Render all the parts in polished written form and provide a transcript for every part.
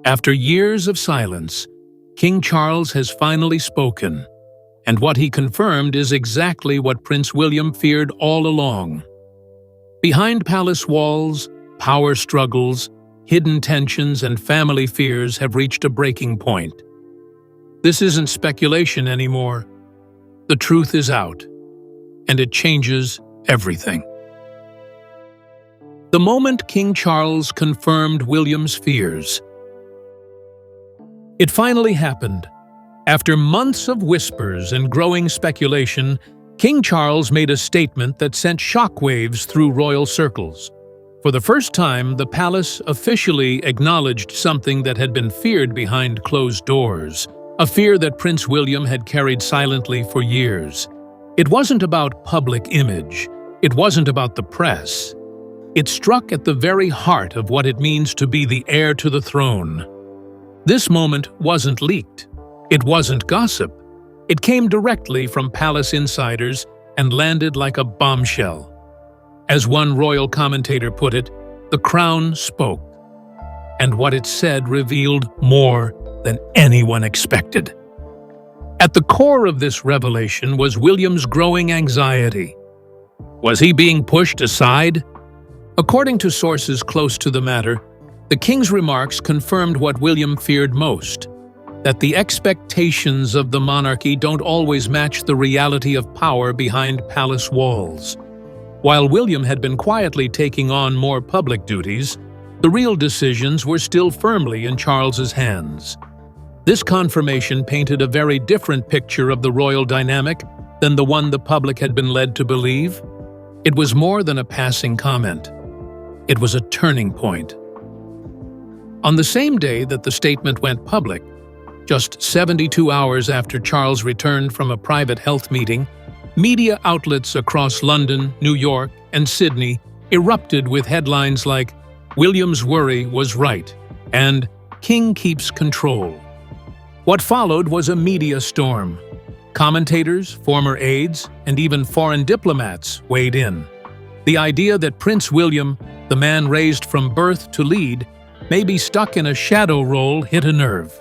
After years of silence, King Charles has finally spoken, and what he confirmed is exactly what Prince William feared all along. Behind palace walls, power struggles, hidden tensions, and family fears have reached a breaking point. This isn't speculation anymore. The truth is out, and it changes everything. The moment King Charles confirmed William's fears. It finally happened. After months of whispers and growing speculation, King Charles made a statement that sent shockwaves through royal circles. For the first time, the palace officially acknowledged something that had been feared behind closed doors, a fear that Prince William had carried silently for years. It wasn't about public image. It wasn't about the press. It struck at the very heart of what it means to be the heir to the throne. This moment wasn't leaked. It wasn't gossip. It came directly from palace insiders and landed like a bombshell. As one royal commentator put it, the crown spoke, and what it said revealed more than anyone expected. At the core of this revelation was William's growing anxiety. Was he being pushed aside? According to sources close to the matter, the king's remarks confirmed what William feared most, that the expectations of the monarchy don't always match the reality of power behind palace walls. While William had been quietly taking on more public duties, the real decisions were still firmly in Charles's hands. This confirmation painted a very different picture of the royal dynamic than the one the public had been led to believe. It was more than a passing comment. It was a turning point. On the same day that the statement went public, just 72 hours after Charles returned from a private health meeting, media outlets across London, New York, and Sydney erupted with headlines like "William's worry was right" and "King keeps control." What followed was a media storm. Commentators, former aides, and even foreign diplomats weighed in. The idea that Prince William, the man raised from birth to lead, may be stuck in a shadow role hit a nerve.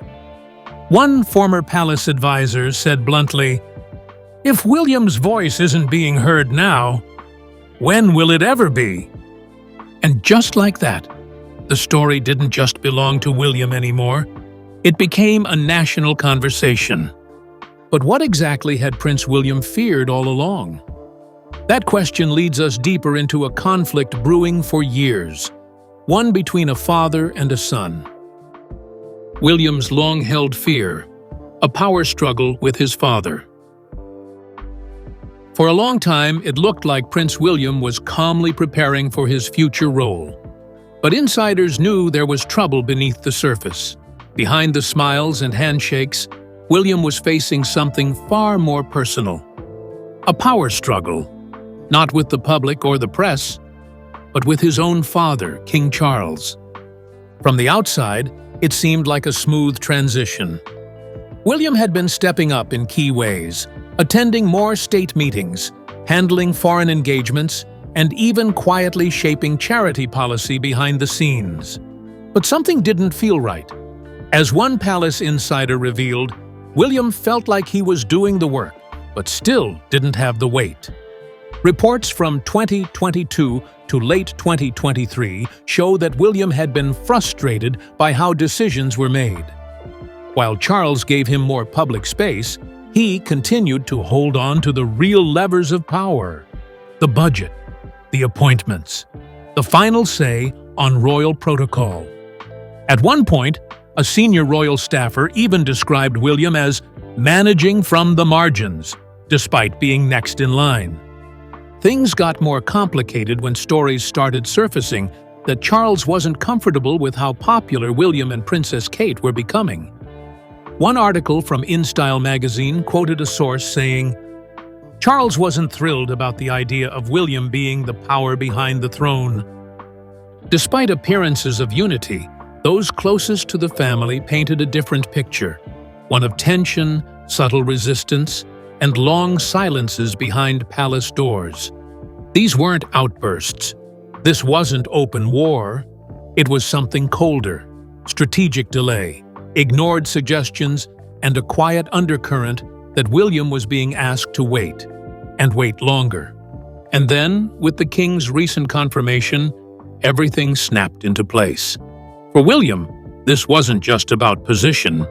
One former palace advisor said bluntly, "If William's voice isn't being heard now, when will it ever be?" And just like that, the story didn't just belong to William anymore. It became a national conversation. But what exactly had Prince William feared all along? That question leads us deeper into a conflict brewing for years, one between a father and a son. William's long-held fear, a power struggle with his father. For a long time, it looked like Prince William was calmly preparing for his future role. But insiders knew there was trouble beneath the surface. Behind the smiles and handshakes, William was facing something far more personal. A power struggle, not with the public or the press, but with his own father, King Charles. From the outside, it seemed like a smooth transition. William had been stepping up in key ways, attending more state meetings, handling foreign engagements, and even quietly shaping charity policy behind the scenes. But something didn't feel right. As one palace insider revealed, William felt like he was doing the work, but still didn't have the weight. Reports from 2022 to late 2023 show that William had been frustrated by how decisions were made. While Charles gave him more public space, he continued to hold on to the real levers of power: the budget, the appointments, the final say on royal protocol. At one point, a senior royal staffer even described William as managing from the margins, despite being next in line. Things got more complicated when stories started surfacing that Charles wasn't comfortable with how popular William and Princess Kate were becoming. One article from InStyle magazine quoted a source saying, "Charles wasn't thrilled about the idea of William being the power behind the throne." Despite appearances of unity, those closest to the family painted a different picture, one of tension, subtle resistance, and long silences behind palace doors. These weren't outbursts. This wasn't open war. It was something colder, strategic delay, ignored suggestions, and a quiet undercurrent that William was being asked to wait, and wait longer. And then, with the king's recent confirmation, everything snapped into place. For William, this wasn't just about position,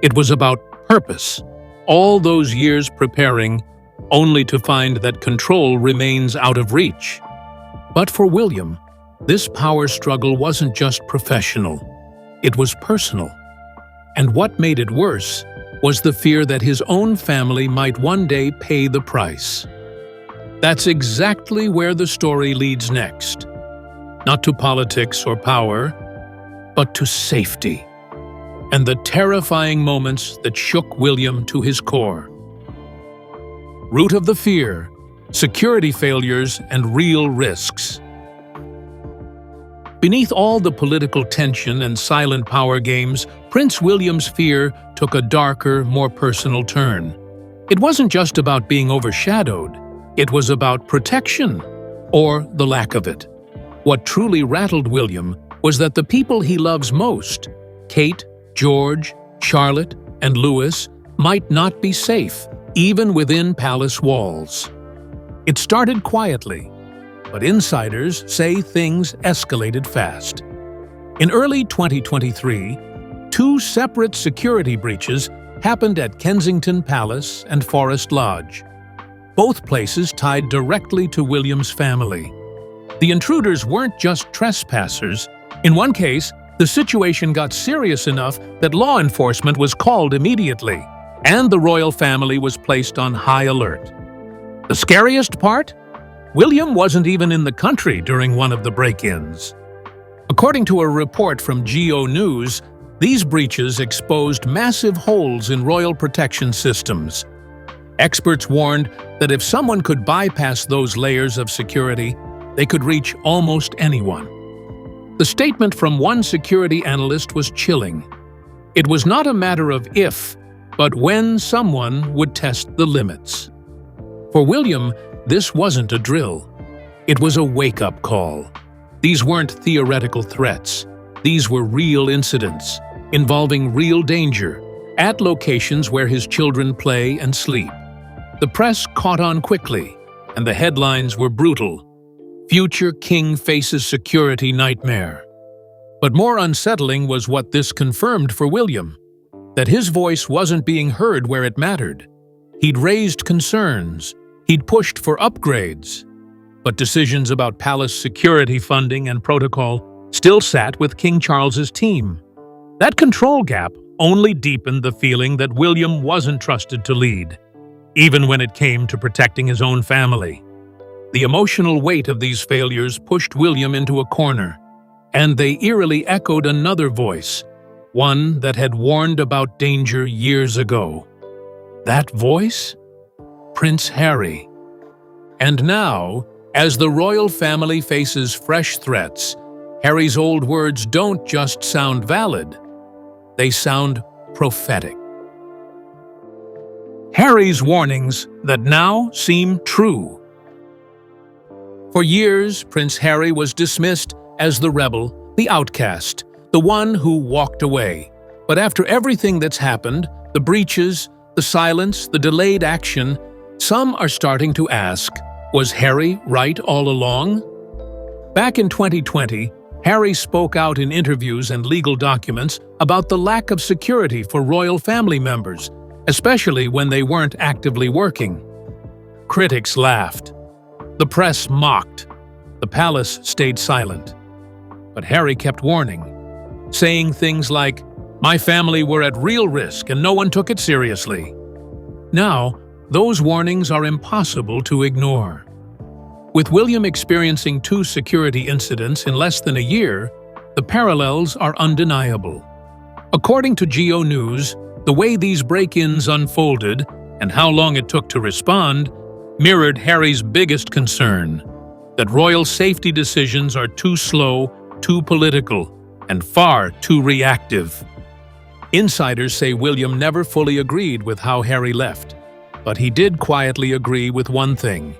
it was about purpose. All those years preparing, only to find that control remains out of reach. But for William, this power struggle wasn't just professional, it was personal. And what made it worse was the fear that his own family might one day pay the price. That's exactly where the story leads next. Not to politics or power, but to safety. And the terrifying moments that shook William to his core. Root of the fear, security failures, and real risks. Beneath all the political tension and silent power games, Prince William's fear took a darker, more personal turn. It wasn't just about being overshadowed, it was about protection, or the lack of it. What truly rattled William was that the people he loves most, Kate, George, Charlotte, and Louis, might not be safe, even within palace walls. It started quietly, but insiders say things escalated fast. In early 2023, 2 separate security breaches happened at Kensington Palace and Forest Lodge, both places tied directly to William's family. The intruders weren't just trespassers. In one case, the situation got serious enough that law enforcement was called immediately, and the royal family was placed on high alert. The scariest part? William wasn't even in the country during one of the break-ins. According to a report from Geo News, these breaches exposed massive holes in royal protection systems. Experts warned that if someone could bypass those layers of security, they could reach almost anyone. The statement from one security analyst was chilling. It was not a matter of if, but when someone would test the limits. For William, this wasn't a drill. It was a wake-up call. These weren't theoretical threats. These were real incidents, involving real danger, at locations where his children play and sleep. The press caught on quickly, and the headlines were brutal. Future king faces security nightmare. But more unsettling was what this confirmed for William, that his voice wasn't being heard where it mattered. He'd raised concerns, he'd pushed for upgrades, but decisions about palace security funding and protocol still sat with King Charles's team. That control gap only deepened the feeling that William wasn't trusted to lead, even when it came to protecting his own family. The emotional weight of these failures pushed William into a corner, and they eerily echoed another voice, one that had warned about danger years ago. That voice? Prince Harry. And now, as the royal family faces fresh threats, Harry's old words don't just sound valid, they sound prophetic. Harry's warnings that now seem true. For years, Prince Harry was dismissed as the rebel, the outcast, the one who walked away. But after everything that's happened, the breaches, the silence, the delayed action, some are starting to ask, was Harry right all along? Back in 2020, Harry spoke out in interviews and legal documents about the lack of security for royal family members, especially when they weren't actively working. Critics laughed. The press mocked. The palace stayed silent. But Harry kept warning, saying things like, "My family were at real risk and no one took it seriously." Now, those warnings are impossible to ignore. With William experiencing 2 security incidents in less than a year, the parallels are undeniable. According to Geo News, the way these break-ins unfolded and how long it took to respond mirrored Harry's biggest concern, that royal safety decisions are too slow, too political, and far too reactive. Insiders say William never fully agreed with how Harry left, but he did quietly agree with one thing,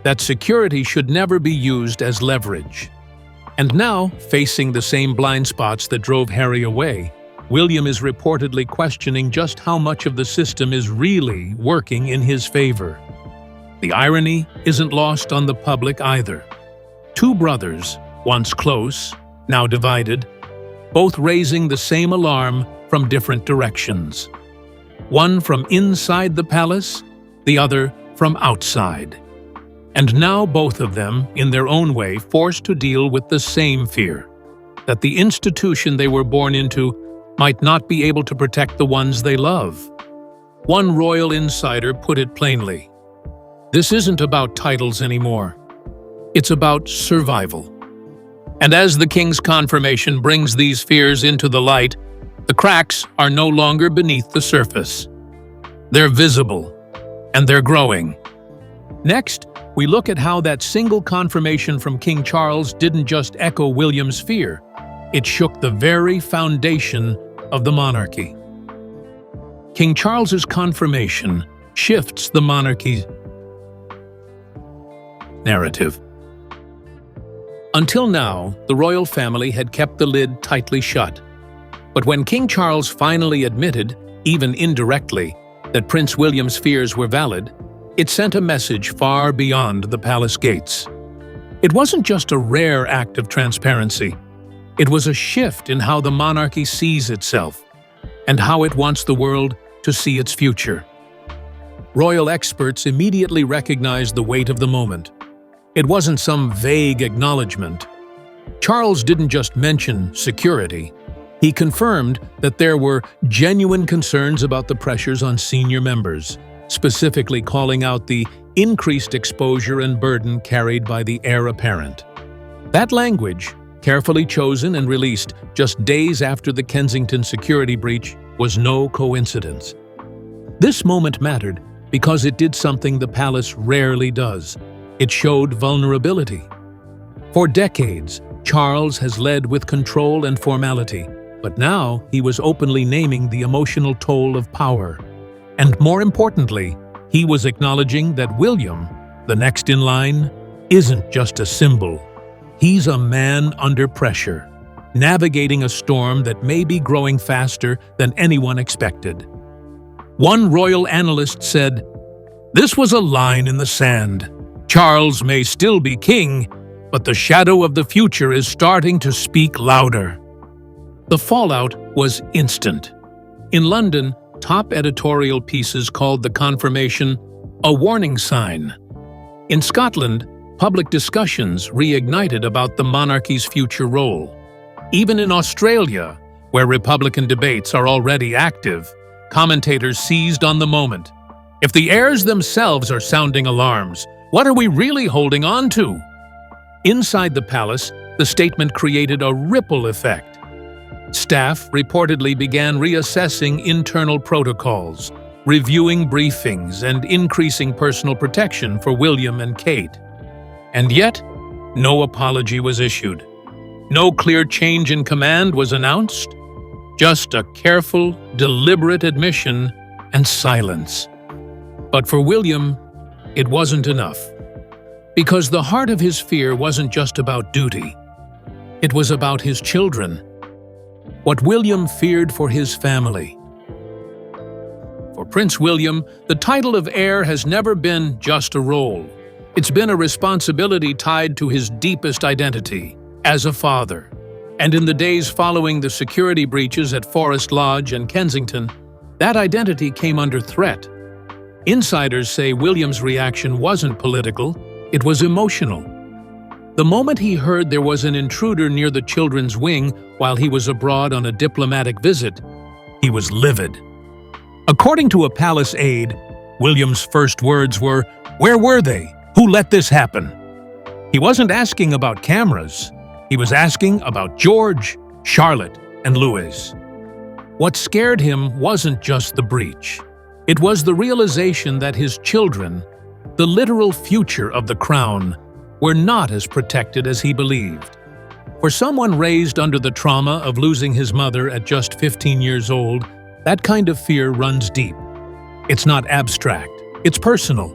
that security should never be used as leverage. And now, facing the same blind spots that drove Harry away, William is reportedly questioning just how much of the system is really working in his favor. The irony isn't lost on the public either. Two brothers, once close, now divided, both raising the same alarm from different directions. One from inside the palace, the other from outside. And now both of them, in their own way, forced to deal with the same fear, that the institution they were born into might not be able to protect the ones they love. One royal insider put it plainly: this isn't about titles anymore. It's about survival. And as the king's confirmation brings these fears into the light, the cracks are no longer beneath the surface. They're visible, and they're growing. Next, we look at how that single confirmation from King Charles didn't just echo William's fear, it shook the very foundation of the monarchy. King Charles's confirmation shifts the monarchy's narrative. Until now, the royal family had kept the lid tightly shut. But when King Charles finally admitted, even indirectly, that Prince William's fears were valid, it sent a message far beyond the palace gates. It wasn't just a rare act of transparency. It was a shift in how the monarchy sees itself and how it wants the world to see its future. Royal experts immediately recognized the weight of the moment. It wasn't some vague acknowledgement. Charles didn't just mention security. He confirmed that there were genuine concerns about the pressures on senior members, specifically calling out the increased exposure and burden carried by the heir apparent. That language, carefully chosen and released just days after the Kensington security breach, was no coincidence. This moment mattered because it did something the palace rarely does. It showed vulnerability. For decades, Charles has led with control and formality, but now he was openly naming the emotional toll of power. And more importantly, he was acknowledging that William, the next in line, isn't just a symbol. He's a man under pressure, navigating a storm that may be growing faster than anyone expected. One royal analyst said, "This was a line in the sand. Charles may still be king, but the shadow of the future is starting to speak louder." The fallout was instant. In London, top editorial pieces called the confirmation a warning sign. In Scotland, public discussions reignited about the monarchy's future role. Even in Australia, where Republican debates are already active, commentators seized on the moment. If the heirs themselves are sounding alarms, what are we really holding on to? Inside the palace, the statement created a ripple effect. Staff reportedly began reassessing internal protocols, reviewing briefings, and increasing personal protection for William and Kate. And yet, no apology was issued. No clear change in command was announced. Just a careful, deliberate admission and silence. But for William, it wasn't enough. Because the heart of his fear wasn't just about duty. It was about his children. What William feared for his family. For Prince William, the title of heir has never been just a role. It's been a responsibility tied to his deepest identity, as a father. And in the days following the security breaches at Forest Lodge and Kensington, that identity came under threat. Insiders say William's reaction wasn't political, it was emotional. The moment he heard there was an intruder near the children's wing while he was abroad on a diplomatic visit, he was livid. According to a palace aide, William's first words were, "Where were they? Who let this happen?" He wasn't asking about cameras. He was asking about George, Charlotte, and Louis. What scared him wasn't just the breach. It was the realization that his children, the literal future of the crown, were not as protected as he believed. For someone raised under the trauma of losing his mother at just 15 years old, that kind of fear runs deep. It's not abstract, it's personal.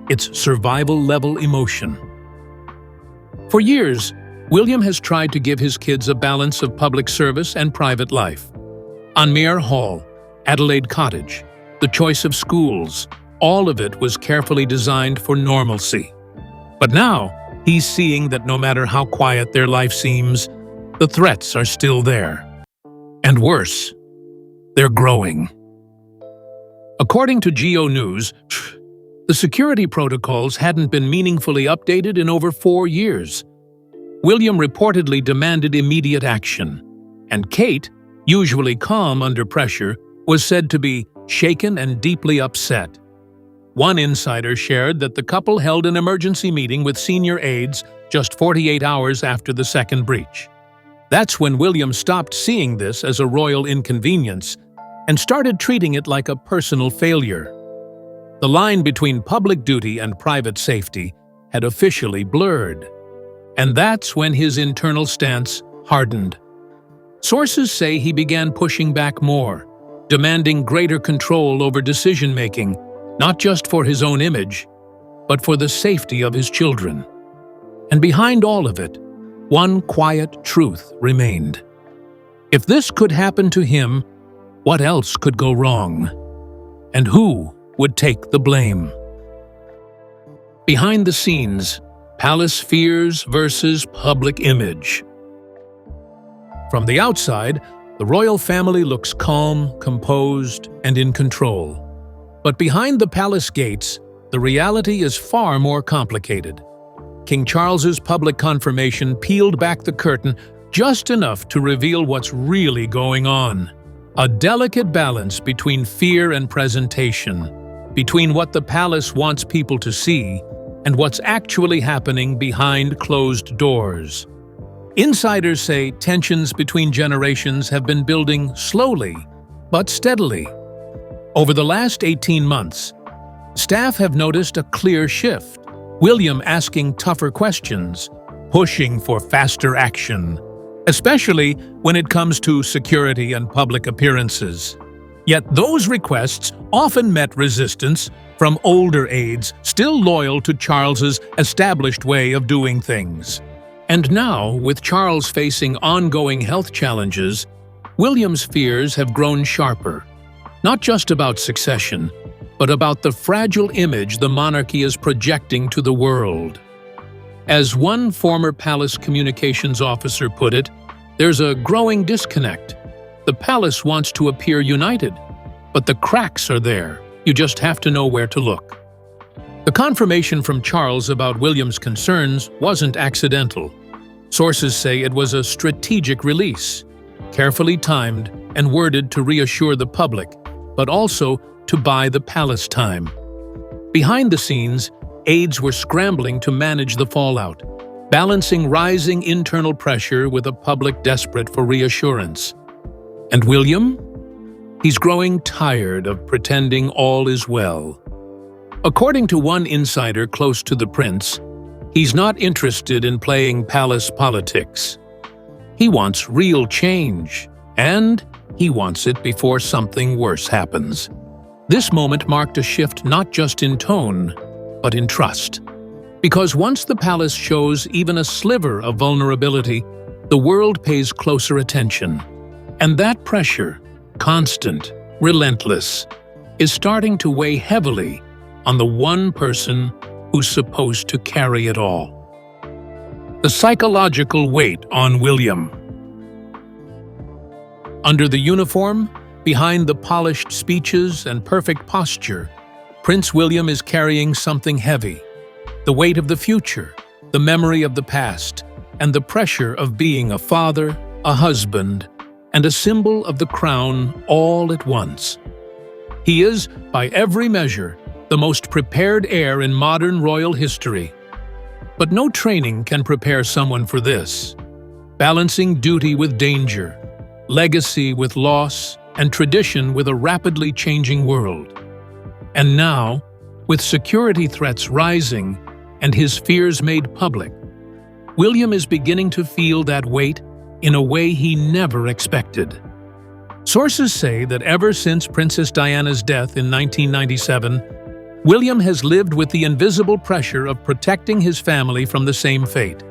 It's survival-level emotion. For years, William has tried to give his kids a balance of public service and private life. Anmere Hall, Adelaide Cottage, the choice of schools, all of it was carefully designed for normalcy. But now, he's seeing that no matter how quiet their life seems, the threats are still there. And worse, they're growing. According to Geo News, the security protocols hadn't been meaningfully updated in over 4 years. William reportedly demanded immediate action, and Kate, usually calm under pressure, was said to be shaken and deeply upset. One insider shared that the couple held an emergency meeting with senior aides just 48 hours after the second breach. That's when William stopped seeing this as a royal inconvenience and started treating it like a personal failure. The line between public duty and private safety had officially blurred. And that's when his internal stance hardened. Sources say he began pushing back more, demanding greater control over decision-making, not just for his own image, but for the safety of his children. And behind all of it, one quiet truth remained. If this could happen to him, what else could go wrong? And who would take the blame? Behind the scenes, palace fears versus public image. From the outside, the royal family looks calm, composed, and in control. But behind the palace gates, the reality is far more complicated. King Charles's public confirmation peeled back the curtain just enough to reveal what's really going on. A delicate balance between fear and presentation, between what the palace wants people to see and what's actually happening behind closed doors. Insiders say tensions between generations have been building slowly, but steadily. Over the last 18 months, staff have noticed a clear shift. William asking tougher questions, pushing for faster action, especially when it comes to security and public appearances. Yet those requests often met resistance from older aides still loyal to Charles's established way of doing things. And now, with Charles facing ongoing health challenges, William's fears have grown sharper, not just about succession, but about the fragile image the monarchy is projecting to the world. As one former palace communications officer put it, there's a growing disconnect. The palace wants to appear united, but the cracks are there. You just have to know where to look. The confirmation from Charles about William's concerns wasn't accidental. Sources say it was a strategic release, carefully timed and worded to reassure the public, but also to buy the palace time. Behind the scenes, aides were scrambling to manage the fallout, balancing rising internal pressure with a public desperate for reassurance. And William? He's growing tired of pretending all is well. According to one insider close to the prince, he's not interested in playing palace politics. He wants real change, and he wants it before something worse happens. This moment marked a shift not just in tone, but in trust. Because once the palace shows even a sliver of vulnerability, the world pays closer attention. And that pressure, constant, relentless, is starting to weigh heavily on the one person who's supposed to carry it all. The psychological weight on William. Under the uniform, behind the polished speeches and perfect posture, Prince William is carrying something heavy. The weight of the future, the memory of the past, and the pressure of being a father, a husband, and a symbol of the crown all at once. He is, by every measure, the most prepared heir in modern royal history. But no training can prepare someone for this. Balancing duty with danger, legacy with loss, and tradition with a rapidly changing world. And now, with security threats rising and his fears made public, William is beginning to feel that weight in a way he never expected. Sources say that ever since Princess Diana's death in 1997, William has lived with the invisible pressure of protecting his family from the same fate.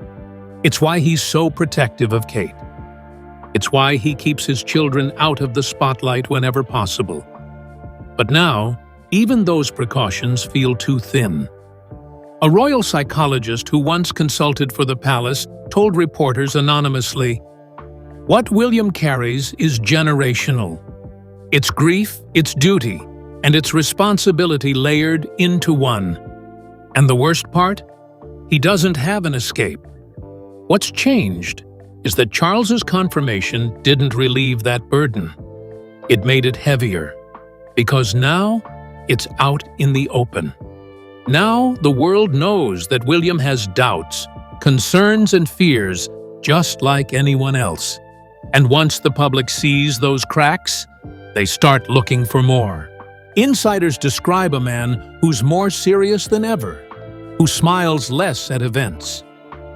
It's why he's so protective of Kate. It's why he keeps his children out of the spotlight whenever possible. But now, even those precautions feel too thin. A royal psychologist who once consulted for the palace told reporters anonymously, "What William carries is generational. It's grief, it's duty, and it's responsibility layered into one. And the worst part? He doesn't have an escape." What's changed is that Charles's confirmation didn't relieve that burden. It made it heavier, because now it's out in the open. Now the world knows that William has doubts, concerns, and fears just like anyone else. And once the public sees those cracks, they start looking for more. Insiders describe a man who's more serious than ever, who smiles less at events,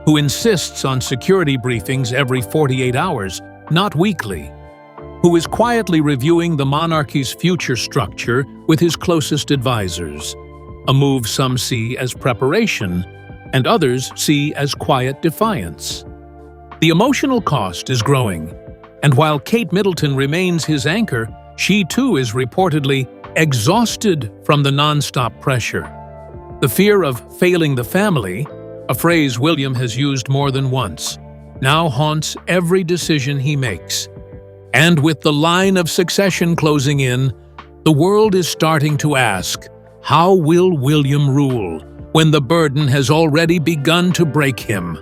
who insists on security briefings every 48 hours, not weekly, who is quietly reviewing the monarchy's future structure with his closest advisors, a move some see as preparation and others see as quiet defiance. The emotional cost is growing, and while Kate Middleton remains his anchor, she too is reportedly exhausted from the non-stop pressure. The fear of failing the family, a phrase William has used more than once, now haunts every decision he makes. And with the line of succession closing in, the world is starting to ask, how will William rule when the burden has already begun to break him?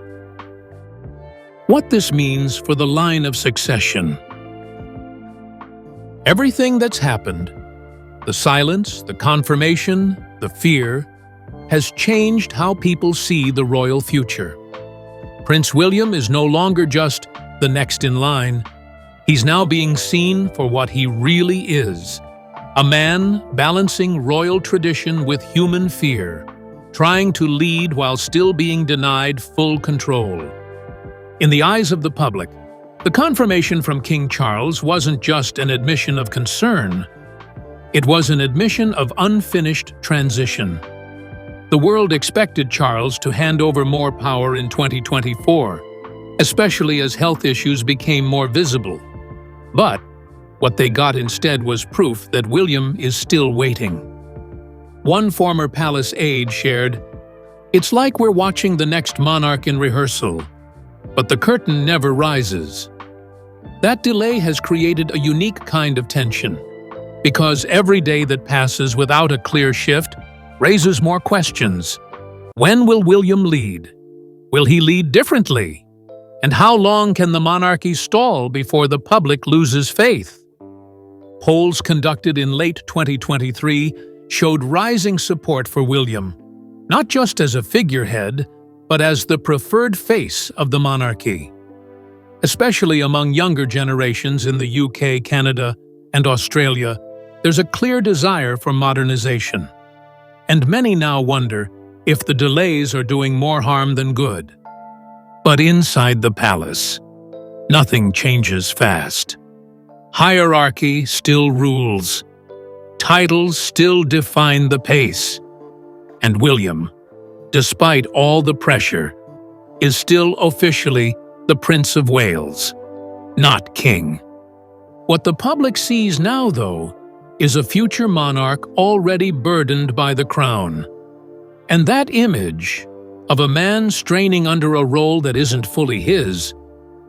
What this means for the line of succession. Everything that's happened, the silence, the confirmation, the fear, has changed how people see the royal future. Prince William is no longer just the next in line. He's now being seen for what he really is, a man balancing royal tradition with human fear, trying to lead while still being denied full control. In the eyes of the public, the confirmation from King Charles wasn't just an admission of concern. It was an admission of unfinished transition. The world expected Charles to hand over more power in 2024, especially as health issues became more visible. But what they got instead was proof that William is still waiting. One former palace aide shared, "It's like we're watching the next monarch in rehearsal, but the curtain never rises." That delay has created a unique kind of tension, because every day that passes without a clear shift raises more questions. When will William lead? Will he lead differently? And how long can the monarchy stall before the public loses faith? Polls conducted in late 2023 showed rising support for William, not just as a figurehead, but as the preferred face of the monarchy. Especially among younger generations in the UK, Canada, and Australia, there's a clear desire for modernization. And many now wonder if the delays are doing more harm than good. But inside the palace, nothing changes fast. Hierarchy still rules. Titles still define the pace. And William, despite all the pressure, is still officially the Prince of Wales, not king. What the public sees now, though, is a future monarch already burdened by the crown. And that image of a man straining under a role that isn't fully his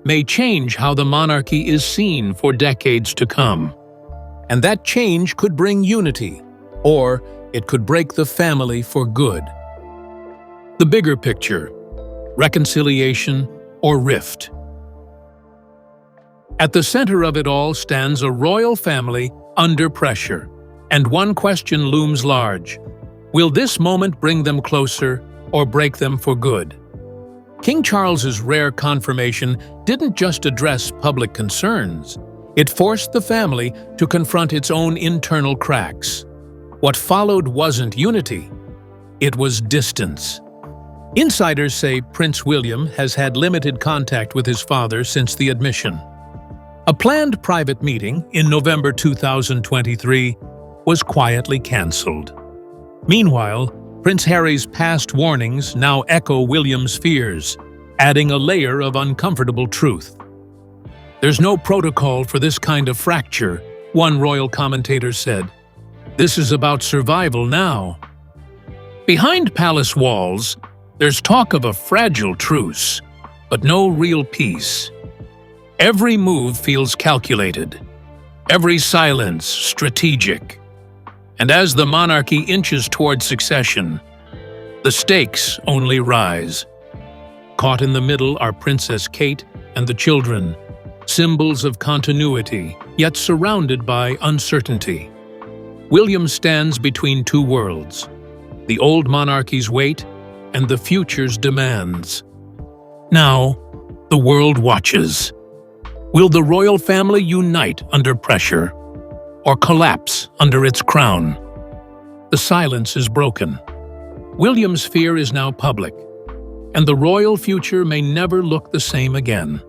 may change how the monarchy is seen for decades to come. And that change could bring unity, or it could break the family for good. The bigger picture: reconciliation or rift. At the center of it all stands a royal family under pressure, and one question looms large: will this moment bring them closer or break them for good? King Charles's rare confirmation didn't just address public concerns. It forced the family to confront its own internal cracks. What followed wasn't unity, it was distance. Insiders say Prince William has had limited contact with his father since the admission. A planned private meeting in November 2023 was quietly cancelled. Meanwhile, Prince Harry's past warnings now echo William's fears. adding a layer of uncomfortable truth. "There's no protocol for this kind of fracture," one royal commentator said. "This is about survival now." Behind palace walls, there's talk of a fragile truce, but no real peace. Every move feels calculated, every silence strategic. And as the monarchy inches toward succession, the stakes only rise. Caught in the middle are Princess Kate and the children, symbols of continuity, yet surrounded by uncertainty. William stands between two worlds, the old monarchy's weight and the future's demands. Now, the world watches. Will the royal family unite under pressure, or collapse under its crown? The silence is broken. William's fear is now public, and the royal future may never look the same again.